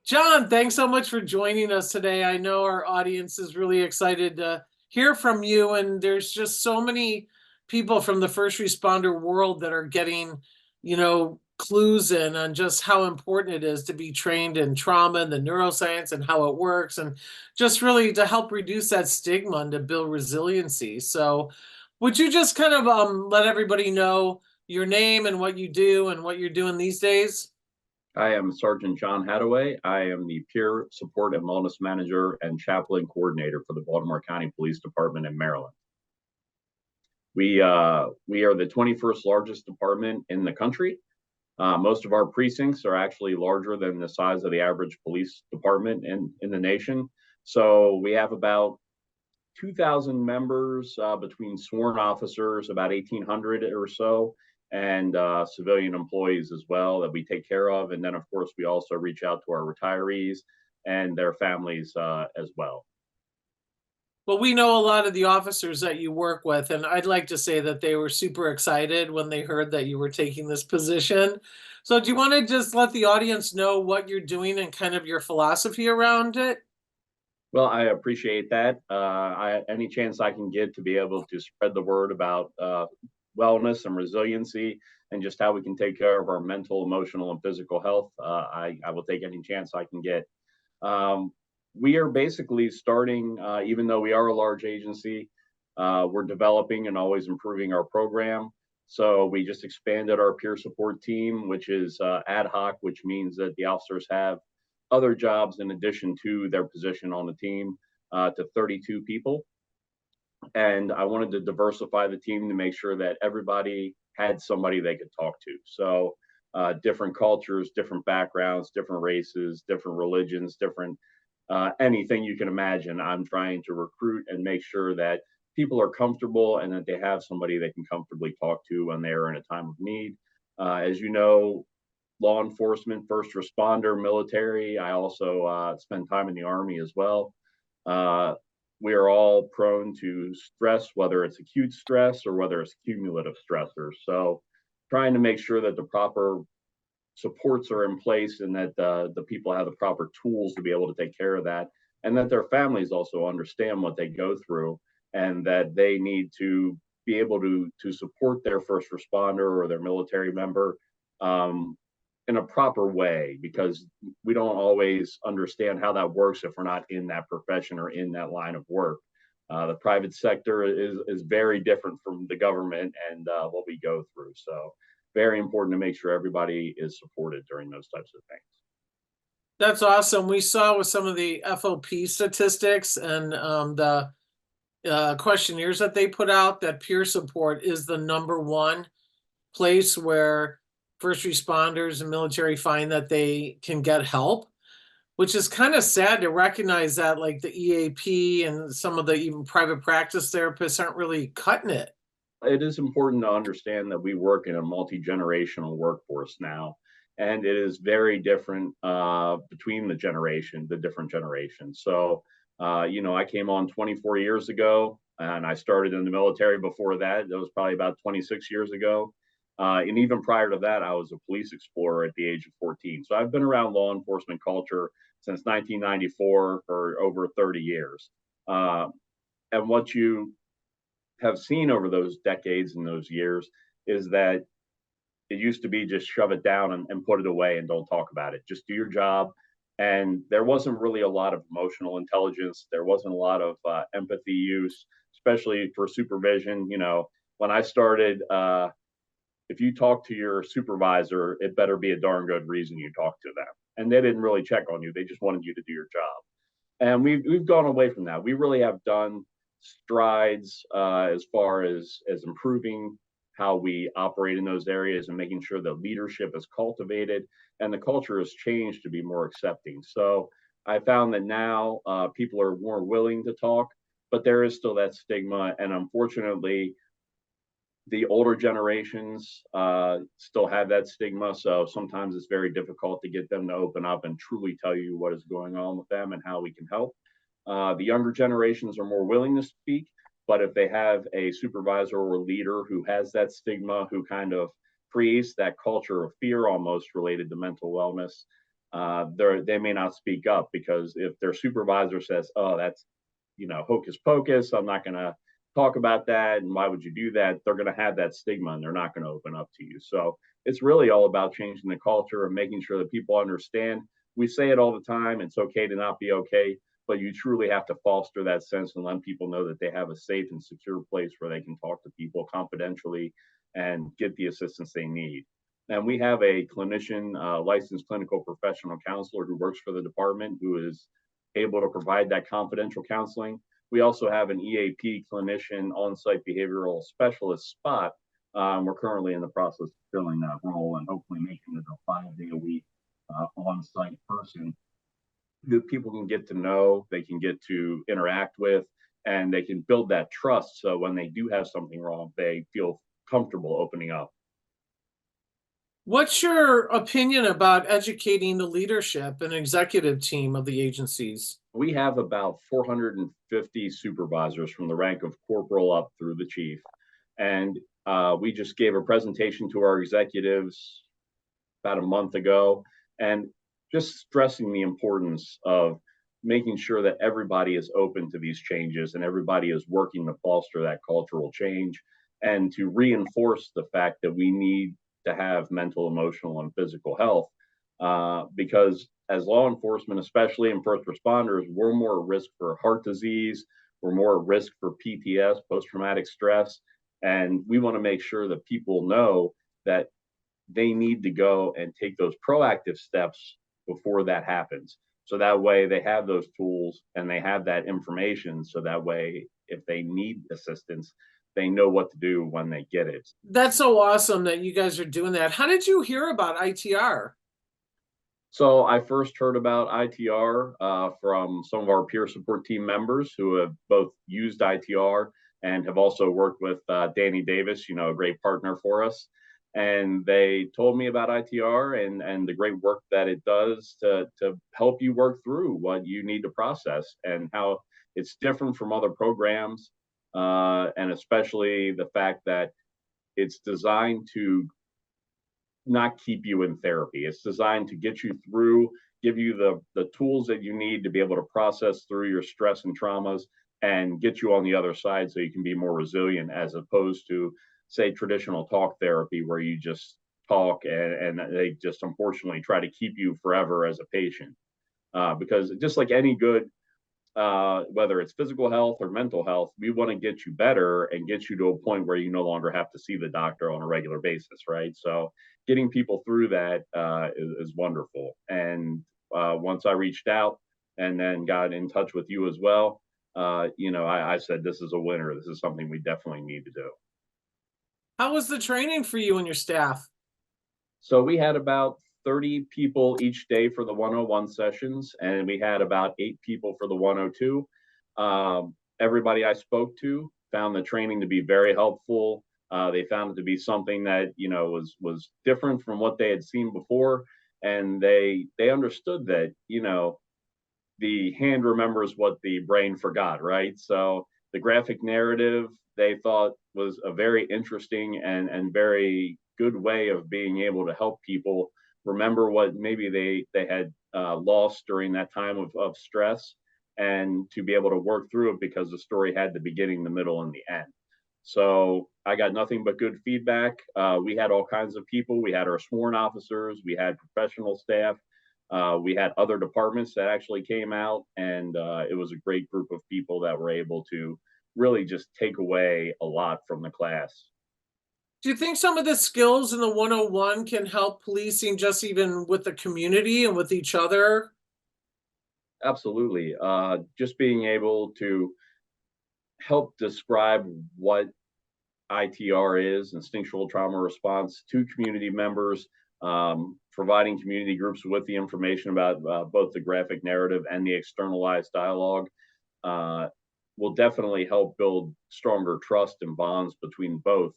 John, thanks so much for joining us today. I know our audience is really excited to hear from you, and there's just so many people from the first responder world that are getting, clues in on just how important it is to be trained in trauma and the neuroscience and how it works, and just really to help reduce that stigma and to build resiliency. So, would you just kind of let everybody know your name and what you do and what you're doing these days? I am Sergeant John Haddaway. I am the Peer Support and Wellness Manager and Chaplain Coordinator for the Baltimore County Police Department in Maryland. We are the 21st largest department in the country. Most of our precincts are actually larger than the size of the average police department in the nation. So we have about 2,000 members between sworn officers, about 1,800 or so, and civilian employees as well that we take care of. And then, of course, we also reach out to our retirees and their families as well. Well, we know a lot of the officers that you work with, and I'd like to say that they were super excited when they heard that you were taking this position. So, do you want to just let the audience know what you're doing and kind of your philosophy around it? Well, I appreciate that. Any chance I can get to be able to spread the word about wellness and resiliency and just how we can take care of our mental, emotional, and physical health, I will take any chance I can get. Um, we are basically starting, even though we are a large agency, we're developing and always improving our program. So we just expanded our peer support team, which is ad hoc, which means that the officers have other jobs in addition to their position on the team to 32 people. And I wanted to diversify the team to make sure that everybody had somebody they could talk to. So different cultures, different backgrounds, different races, different religions, different anything you can imagine. I'm trying to recruit and make sure that people are comfortable and that they have somebody they can comfortably talk to when they're in a time of need. As you know, law enforcement, first responder, military. I also spend time in the Army as well. Uh, we are all prone to stress, whether it's acute stress or whether it's cumulative stressors. So, trying to make sure that the proper supports are in place and that the people have the proper tools to be able to take care of that, and that their families also understand what they go through and that they need to be able to support their first responder or their military member um, in a proper way, because we don't always understand how that works if we're not in that profession or in that line of work. The private sector is very different from the government and what we go through. So very important to make sure everybody is supported during those types of things. That's awesome. We saw with some of the FOP statistics and the questionnaires that they put out that peer support is the number one place where first responders and military find that they can get help, which is kind of sad to recognize that like the EAP and some of the even private practice therapists aren't really cutting it. It is important to understand that we work in a multi-generational workforce now, and it is very different between the different generations. So, I came on 24 years ago, and I started in the military before that. That was probably about 26 years ago. And even prior to that, I was a police explorer at the age of 14. So I've been around law enforcement culture since 1994 for over 30 years. Uh, and what you have seen over those decades and those years is that it used to be just shove it down and put it away and don't talk about it. Just do your job. And there wasn't really a lot of emotional intelligence. There wasn't a lot of empathy use, especially for supervision. When I started, if you talk to your supervisor, it better be a darn good reason you talk to them. And they didn't really check on you. They just wanted you to do your job. And we've gone away from that. We really have done strides as far as improving how we operate in those areas and making sure that leadership is cultivated and the culture has changed to be more accepting. So I found that now people are more willing to talk, but there is still that stigma. And unfortunately, the older generations still have that stigma. So sometimes it's very difficult to get them to open up and truly tell you what is going on with them and how we can help. The younger generations are more willing to speak, but if they have a supervisor or a leader who has that stigma, who kind of creates that culture of fear almost related to mental wellness, they may not speak up, because if their supervisor says, "Oh, that's hocus pocus, I'm not going to talk about that, and why would you do that?" They're going to have that stigma, and they're not going to open up to you. So it's really all about changing the culture and making sure that people understand. We say it all the time, it's okay to not be okay, but you truly have to foster that sense and let people know that they have a safe and secure place where they can talk to people confidentially and get the assistance they need. And we have a clinician, licensed clinical professional counselor who works for the department, who is able to provide that confidential counseling. We also have an EAP clinician, on-site behavioral specialist spot. We're currently in the process of filling that role and hopefully making it a 5-day-a-week on-site person that people can get to know, they can get to interact with, and they can build that trust. So when they do have something wrong, they feel comfortable opening up. What's your opinion about educating the leadership and executive team of the agencies? We have about 450 supervisors from the rank of corporal up through the chief. And we just gave a presentation to our executives about a month ago, and just stressing the importance of making sure that everybody is open to these changes and everybody is working to foster that cultural change, and to reinforce the fact that we need to have mental, emotional, and physical health. Because as law enforcement, especially in first responders, we're more at risk for heart disease, we're more at risk for PTS, post traumatic stress. And we want to make sure that people know that they need to go and take those proactive steps before that happens. So that way they have those tools and they have that information. So that way, if they need assistance, they know what to do when they get it. That's so awesome that you guys are doing that. How did you hear about ITR? So I first heard about ITR from some of our peer support team members who have both used ITR and have also worked with Danny Davis, a great partner for us. And they told me about ITR and the great work that it does to help you work through what you need to process, and how it's different from other programs, and especially the fact that it's designed to not keep you in therapy. It's designed to get you through, give you the tools that you need to be able to process through your stress and traumas, and get you on the other side so you can be more resilient, as opposed to, say, traditional talk therapy where you just talk and they just unfortunately try to keep you forever as a patient. Because just like any good, whether it's physical health or mental health, we want to get you better and get you to a point where you no longer have to see the doctor on a regular basis, right? So getting people through that is wonderful. And once I reached out and then got in touch with you as well, I said, this is a winner. This is something we definitely need to do. How was the training for you and your staff? So we had about 30 people each day for the 101 sessions, and we had about 8 people for the 102. Everybody I spoke to found the training to be very helpful. They found it to be something that was different from what they had seen before, and they understood that the hand remembers what the brain forgot, right? So the graphic narrative they thought was a very interesting and very good way of being able to help people remember what maybe they had lost during that time of stress, and to be able to work through it, because the story had the beginning, the middle, and the end. So I got nothing but good feedback. We had all kinds of people. We had our sworn officers, we had professional staff, we had other departments that actually came out, and it was a great group of people that were able to really just take away a lot from the class. Do you think some of the skills in the 101 can help policing just even with the community and with each other? Absolutely. Just being able to help describe what ITR is, instinctual trauma response, to community members, providing community groups with the information about both the graphic narrative and the externalized dialogue, will definitely help build stronger trust and bonds between both.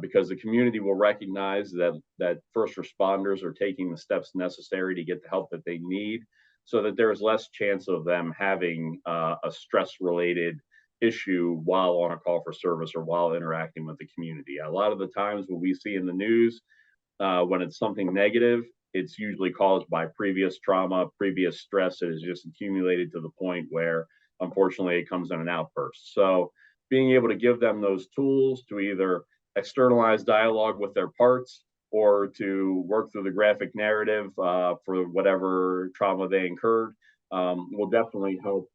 Because the community will recognize that first responders are taking the steps necessary to get the help that they need, so that there is less chance of them having a stress-related issue while on a call for service or while interacting with the community. A lot of the times what we see in the news, when it's something negative, it's usually caused by previous trauma, previous stress that has just accumulated to the point where unfortunately it comes in an outburst. So being able to give them those tools to either externalize dialogue with their parts or to work through the graphic narrative for whatever trauma they incurred will definitely help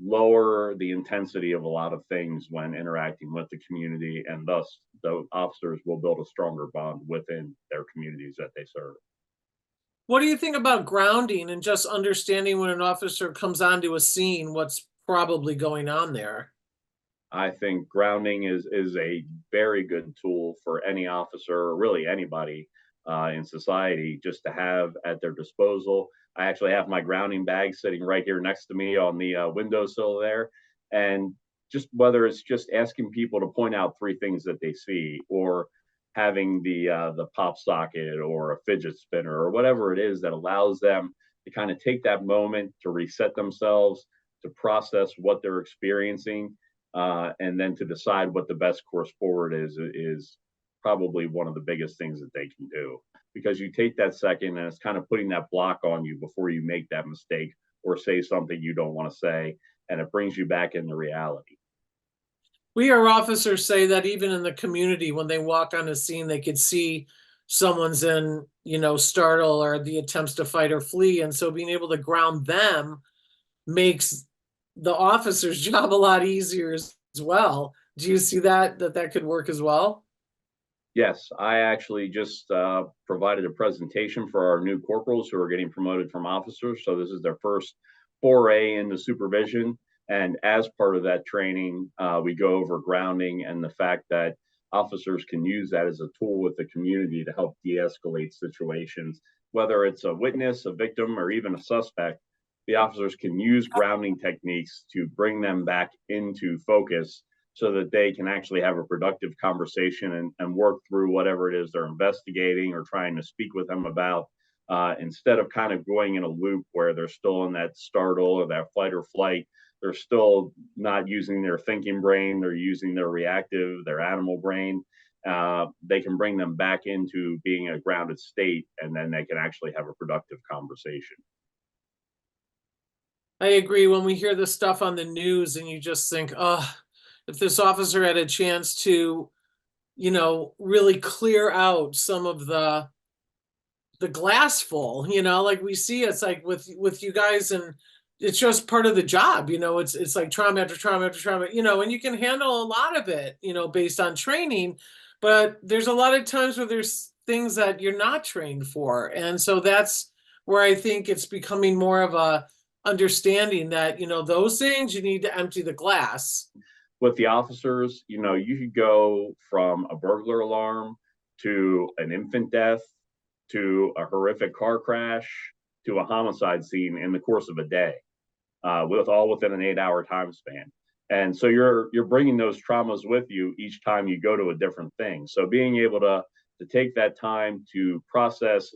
lower the intensity of a lot of things when interacting with the community, and thus the officers will build a stronger bond within their communities that they serve. What do you think about grounding and just understanding when an officer comes onto a scene, what's probably going on there? I think grounding is a very good tool for any officer, or really anybody in society, just to have at their disposal. I actually have my grounding bag sitting right here next to me on the windowsill there, and just whether it's just asking people to point out three things that they see, or having the pop socket or a fidget spinner or whatever it is that allows them to kind of take that moment to reset themselves, to process what they're experiencing, and then to decide what the best course forward is probably one of the biggest things that they can do, because you take that second and it's kind of putting that block on you before you make that mistake or say something you don't want to say, and it brings you back into reality. We hear officers say that even in the community, when they walk on a scene, they could see someone's in, startle or the attempts to fight or flee. And so being able to ground them makes the officer's job a lot easier as well. Do you see that could work as well? Yes, I actually just provided a presentation for our new corporals who are getting promoted from officers. So this is their first foray into supervision. And as part of that training, we go over grounding and the fact that officers can use that as a tool with the community to help de-escalate situations, whether it's a witness, a victim, or even a suspect. The officers can use grounding techniques to bring them back into focus so that they can actually have a productive conversation and work through whatever it is they're investigating or trying to speak with them about, instead of kind of going in a loop where they're still in that startle or that fight or flight. They're still not using their thinking brain, they're using their reactive, their animal brain. They can bring them back into being a grounded state, and then they can actually have a productive conversation. I agree. When we hear this stuff on the news and you just think, oh, if this officer had a chance to, really clear out some of the glass full, like we see, it's like with you guys, and it's just part of the job, it's like trauma after trauma after trauma, and you can handle a lot of it, based on training, but there's a lot of times where there's things that you're not trained for. And so that's where I think it's becoming more of a understanding that, those things you need to empty the glass. With the officers, you could go from a burglar alarm to an infant death to a horrific car crash to a homicide scene in the course of a day, with all within an 8-hour time span. And so you're bringing those traumas with you each time you go to a different thing. So being able to take that time to process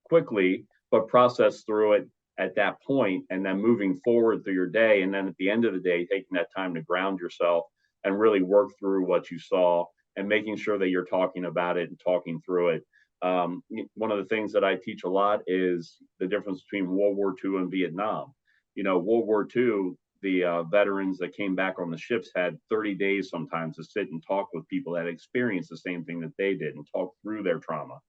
quickly, but process through it at that point, and then moving forward through your day, and then at the end of the day taking that time to ground yourself and really work through what you saw, and making sure that you're talking about it and talking through it. One of the things that I teach a lot is the difference between World War II and Vietnam. World War II, the veterans that came back on the ships had 30 days sometimes to sit and talk with people that experienced the same thing that they did and talk through their trauma.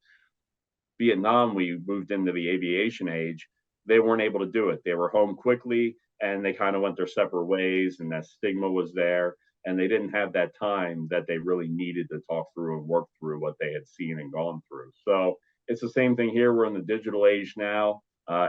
Vietnam, we moved into the aviation age. They weren't able to do it. They were home quickly and they kind of went their separate ways, and that stigma was there. And they didn't have that time that they really needed to talk through and work through what they had seen and gone through. So it's the same thing here. We're in the digital age now.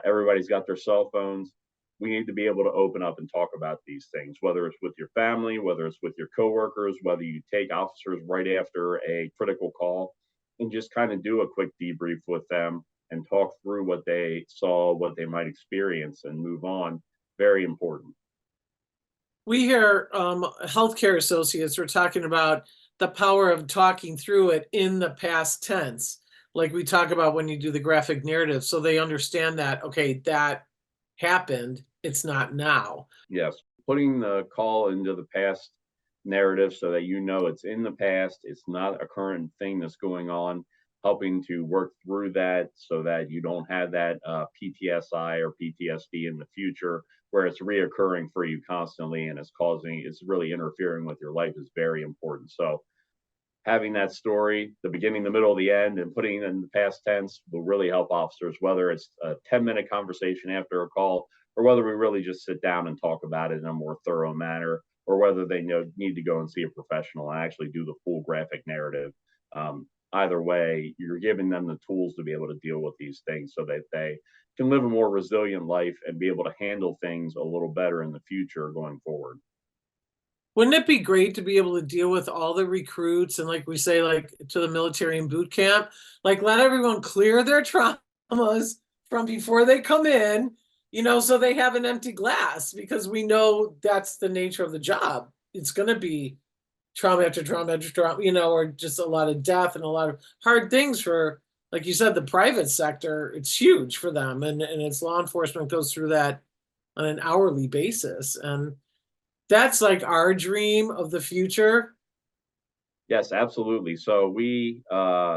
Everybody's got their cell phones. We need to be able to open up and talk about these things, whether it's with your family, whether it's with your coworkers, whether you take officers right after a critical call and just kind of do a quick debrief with them and talk through what they saw, what they might experience, and move on. Very important. We hear healthcare associates are talking about the power of talking through it in the past tense, like we talk about when you do the graphic narrative, so they understand that, okay, that happened, it's not now. Yes, putting the call into the past narrative so that it's in the past, it's not a current thing that's going on, helping to work through that so that you don't have that PTSI or PTSD in the future, where it's reoccurring for you constantly and it's really interfering with your life is very important. So having that story, the beginning, the middle, the end, and putting it in the past tense will really help officers, whether it's a 10-minute conversation after a call or whether we really just sit down and talk about it in a more thorough manner, or whether they need to go and see a professional and actually do the full graphic narrative. Either way, you're giving them the tools to be able to deal with these things so that they can live a more resilient life and be able to handle things a little better in the future going forward. Wouldn't it be great to be able to deal with all the recruits and, like we say, like to the military and boot camp, like let everyone clear their traumas from before they come in, so they have an empty glass, because we know that's the nature of the job. It's going to be trauma after trauma after trauma, or just a lot of death and a lot of hard things for, like you said, the private sector. It's huge for them. And it's law enforcement goes through that on an hourly basis. And that's like our dream of the future. Yes, absolutely. So we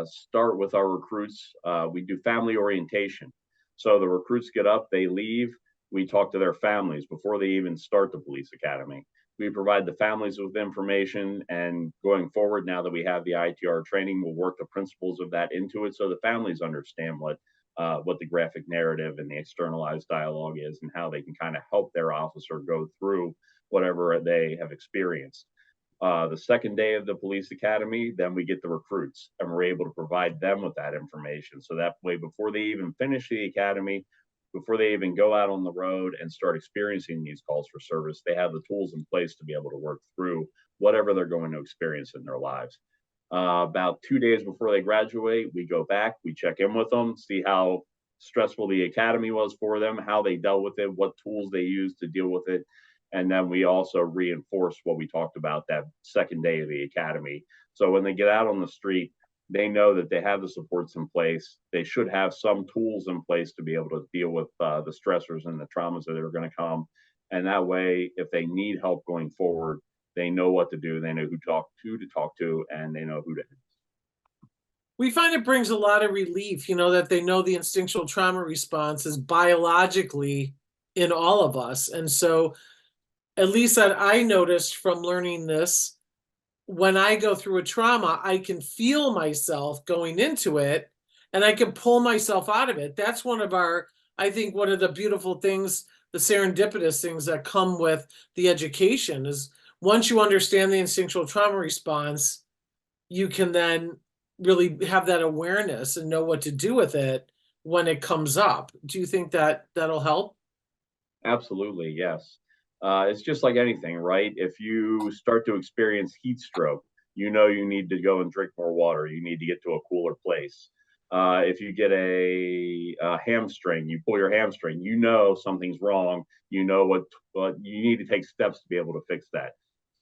start with our recruits. We do family orientation. So the recruits get up, they leave. We talk to their families before they even start the police academy. We provide the families with information, and going forward, now that we have the ITR training, we'll work the principles of that into it so the families understand what the graphic narrative and the externalized dialogue is, and how they can kind of help their officer go through whatever they have experienced. The second day of the police academy, then we get the recruits and we're able to provide them with that information. So that way, before they even finish the academy, before they even go out on the road and start experiencing these calls for service, they have the tools in place to be able to work through whatever they're going to experience in their lives. About 2 days before they graduate, we go back, we check in with them, see how stressful the academy was for them, how they dealt with it, what tools they used to deal with it. And then we also reinforce what we talked about that second day of the academy. So when they get out on the street, they know that they have the supports in place. They should have some tools in place to be able to deal with the stressors and the traumas that are going to come. And that way, if they need help going forward, they know what to do. They know who to talk to, and they know who to. We find it brings a lot of relief, that they know the instinctual trauma response is biologically in all of us. And so, at least that I noticed from learning this, when I go through a trauma, I can feel myself going into it and I can pull myself out of it. That's I think one of the beautiful things, the serendipitous things that come with the education is, once you understand the instinctual trauma response, you can then really have that awareness and know what to do with it when it comes up. Do you think that that'll help? Absolutely, yes. It's just like anything, right? If you start to experience heat stroke, you know you need to go and drink more water. You need to get to a cooler place. If you get a hamstring, you pull your hamstring, you know something's wrong. You know what you need to take steps to be able to fix that.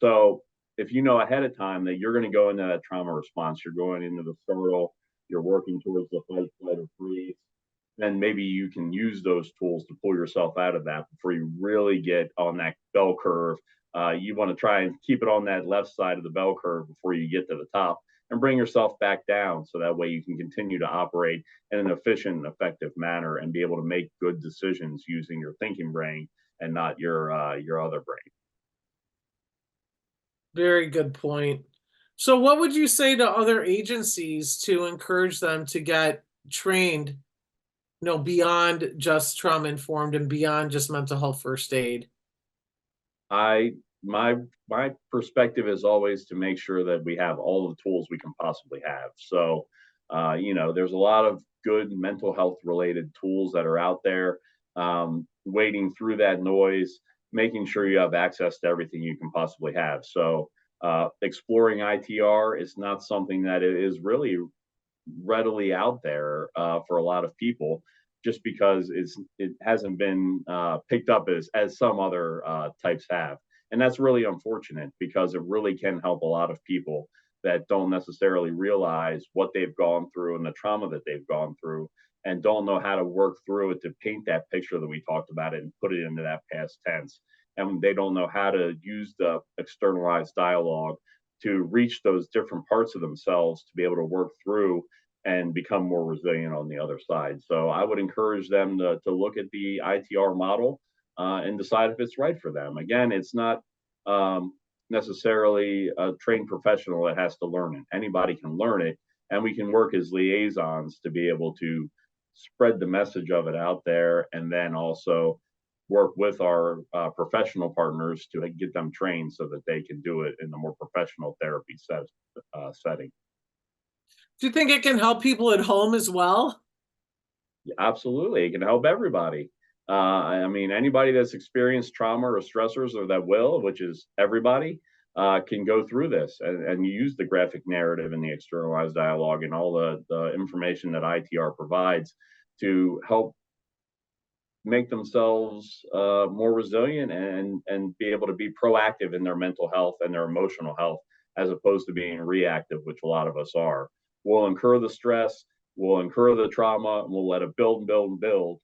So if you know ahead of time that you're going to go into that trauma response, you're going into the startle, you're working towards the fight, flight, or freeze, then maybe you can use those tools to pull yourself out of that before you really get on that bell curve. You want to try and keep it on that left side of the bell curve before you get to the top, and bring yourself back down so that way you can continue to operate in an efficient and effective manner and be able to make good decisions using your thinking brain and not your other brain. Very good point. So what would you say to other agencies to encourage them to get trained, beyond just trauma informed and beyond just mental health first aid? I my perspective is always to make sure that we have all the tools we can possibly have. So, there's a lot of good mental health related tools that are out there. Wading through that noise, making sure you have access to everything you can possibly have. So, exploring ITR is not something that is really readily out there for a lot of people, just because it hasn't been picked up as some other types have, and that's really unfortunate because it really can help a lot of people that don't necessarily realize what they've gone through and the trauma that they've gone through, and don't know how to work through it to paint that picture that we talked about it and put it into that past tense, and they don't know how to use the externalized dialogue to reach those different parts of themselves to be able to work through and become more resilient on the other side. So I would encourage them to look at the ITR model and decide if it's right for them. Again, it's not necessarily a trained professional that has to learn it. Anybody can learn it, and we can work as liaisons to be able to spread the message of it out there, and then also work with our professional partners to get them trained so that they can do it in a more professional therapy setting. Do you think it can help people at home as well? Absolutely, it can help everybody. I mean, anybody that's experienced trauma or stressors or that will, which is everybody, can go through this and use the graphic narrative and the externalized dialogue and all the information that ITR provides to help make themselves more resilient and be able to be proactive in their mental health and their emotional health as opposed to being reactive, which a lot of us are. We'll incur the stress, we'll incur the trauma, and we'll let it build and build and build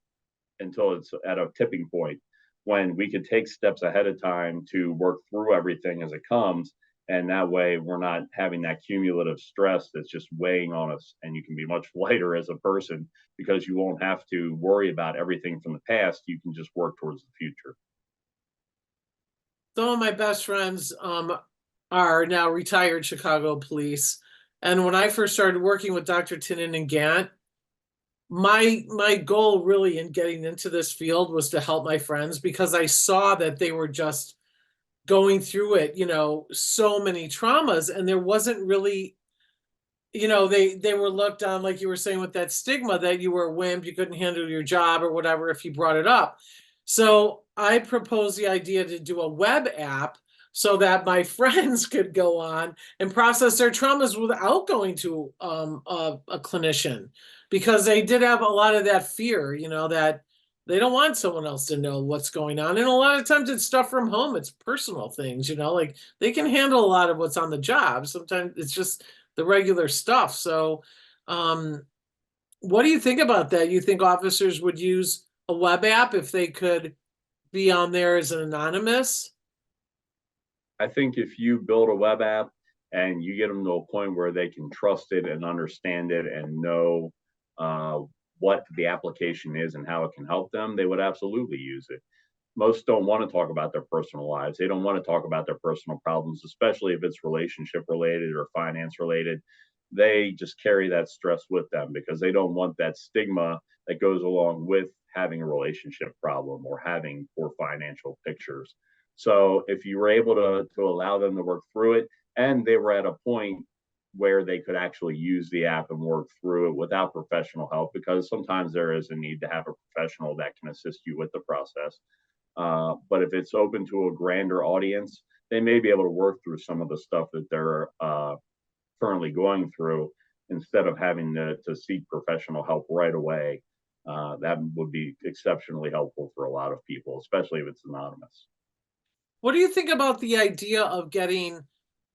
until it's at a tipping point when we could take steps ahead of time to work through everything as it comes. And that way we're not having that cumulative stress that's just weighing on us. And you can be much lighter as a person because you won't have to worry about everything from the past. You can just work towards the future. Some of my best friends are now retired Chicago police. And when I first started working with Dr. Tinnen and Gant, my goal really in getting into this field was to help my friends because I saw that they were just going through it, so many traumas, and there wasn't really, they were looked on, like you were saying, with that stigma that you were a wimp, you couldn't handle your job or whatever if you brought it up. So I proposed the idea to do a web app so that my friends could go on and process their traumas without going to a clinician, because they did have a lot of that fear, that they don't want someone else to know what's going on. And a lot of times it's stuff from home, it's personal things, like they can handle a lot of what's on the job. Sometimes it's just the regular stuff. So what do you think about that? You think officers would use a web app if they could be on there as an anonymous? I think if you build a web app and you get them to a point where they can trust it and understand it and know uh, what the application is and how it can help them, they would absolutely use it. Most don't want to talk about their personal lives. They don't want to talk about their personal problems, especially if it's relationship related or finance related. They just carry that stress with them because they don't want that stigma that goes along with having a relationship problem or having poor financial pictures. So if you were able to allow them to work through it and they were at a point where they could actually use the app and work through it without professional help, because sometimes there is a need to have a professional that can assist you with the process. But if it's open to a grander audience, they may be able to work through some of the stuff that they're currently going through instead of having to seek professional help right away. That would be exceptionally helpful for a lot of people, especially if it's anonymous. What do you think about the idea of getting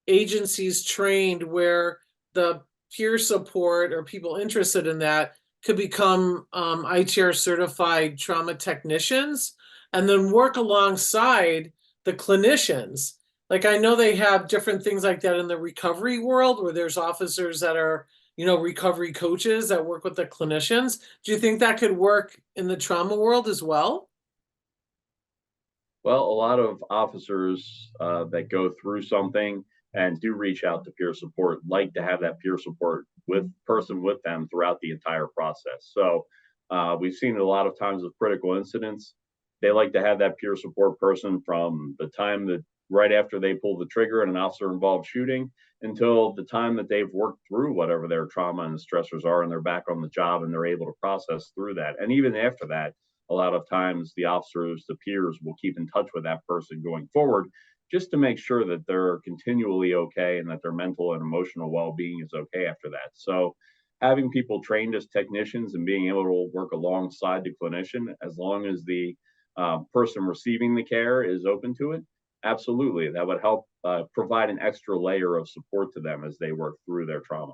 agencies trained where the peer support or people interested in that could become ITR certified trauma technicians and then work alongside the clinicians? Like I know they have different things like that in the recovery world where there's officers that are, recovery coaches that work with the clinicians. Do you think that could work in the trauma world as well? Well, a lot of officers that go through something and do reach out to peer support like to have that peer support with them throughout the entire process. So we've seen it a lot of times with critical incidents. They like to have that peer support person from the time that right after they pull the trigger in an officer involved shooting until the time that they've worked through whatever their trauma and stressors are and they're back on the job and they're able to process through that. And even after that, a lot of times the officers, the peers will keep in touch with that person going forward just to make sure that they're continually okay and that their mental and emotional well-being is okay after that. So having people trained as technicians and being able to work alongside the clinician, as long as the person receiving the care is open to it, absolutely, that would help provide an extra layer of support to them as they work through their trauma.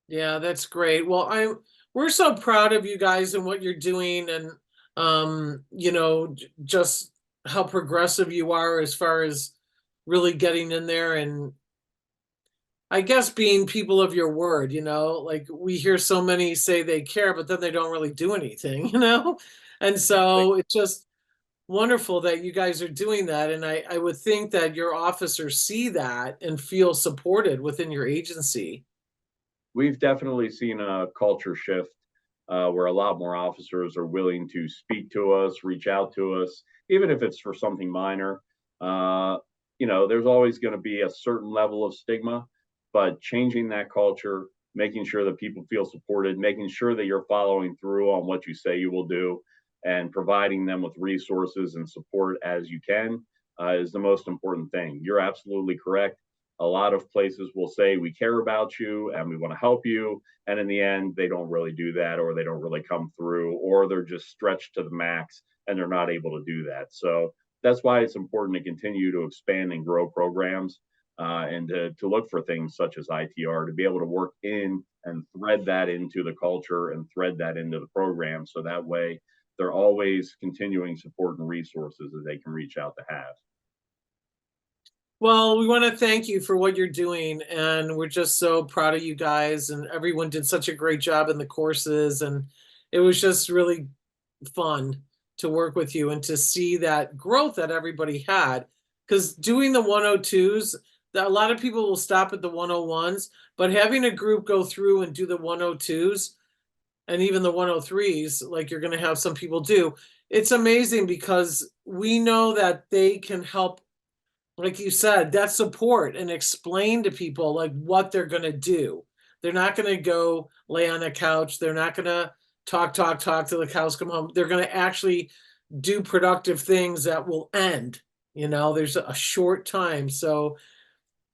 Yeah, that's great. Well, we're so proud of you guys and what you're doing and just how progressive you are as far as really getting in there. And I guess being people of your word, like we hear so many say they care, but then they don't really do anything, And so it's just wonderful that you guys are doing that. And I would think that your officers see that and feel supported within your agency. We've definitely seen a culture shift where a lot more officers are willing to speak to us, reach out to us, even if it's for something minor. Uh, there's always going to be a certain level of stigma, but changing that culture, making sure that people feel supported, making sure that you're following through on what you say you will do, and providing them with resources and support as you can is the most important thing. You're absolutely correct. A lot of places will say, we care about you and we want to help you. And in the end, they don't really do that, or they don't really come through, or they're just stretched to the max and they're not able to do that. So that's why it's important to continue to expand and grow programs and to look for things such as ITR, to be able to work in and thread that into the culture and thread that into the program. So that way they're always continuing support and resources that they can reach out to have. Well, we want to thank you for what you're doing, and we're just so proud of you guys. And everyone did such a great job in the courses, and it was just really fun to work with you and to see that growth that everybody had. Because doing the 102s, that a lot of people will stop at the 101s, but having a group go through and do the 102s and even the 103s, like you're going to have some people do, it's amazing because we know that they can help, like you said, that support and explain to people like what they're going to do. They're not going to go lay on a couch. They're not going to talk till the cows come home. They're going to actually do productive things that will end. There's a short time. So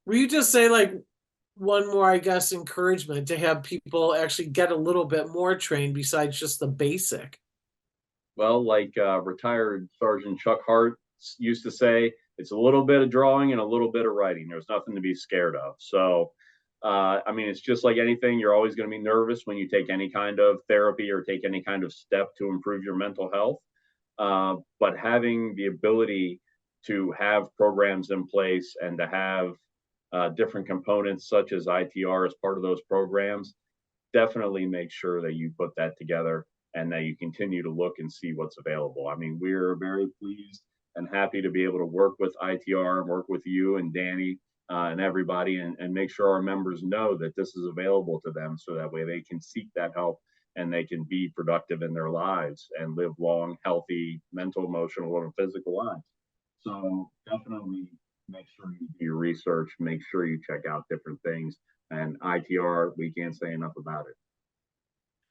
will you just say like one more, I guess, encouragement to have people actually get a little bit more trained besides just the basic? Well, like retired Sergeant Chuck Hart used to say, it's a little bit of drawing and a little bit of writing. There's nothing to be scared of. So, I mean, it's just like anything. You're always going to be nervous when you take any kind of therapy or take any kind of step to improve your mental health. But having the ability to have programs in place and to have different components such as ITR as part of those programs, definitely make sure that you put that together and that you continue to look and see what's available. I mean, we're very pleased and happy to be able to work with ITR and work with you and Danny and everybody, and make sure our members know that this is available to them, so that way they can seek that help and they can be productive in their lives and live long, healthy, mental, emotional, and physical lives. So definitely make sure you do your research, make sure you check out different things. And ITR, we can't say enough about it.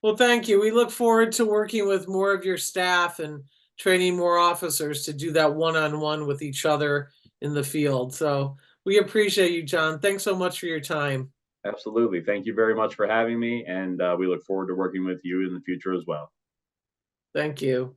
Well, thank you. We look forward to working with more of your staff and training more officers to do that one-on-one with each other in the field. So we appreciate you, John. Thanks so much for your time. Absolutely. Thank you very much for having me. And we look forward to working with you in the future as well. Thank you.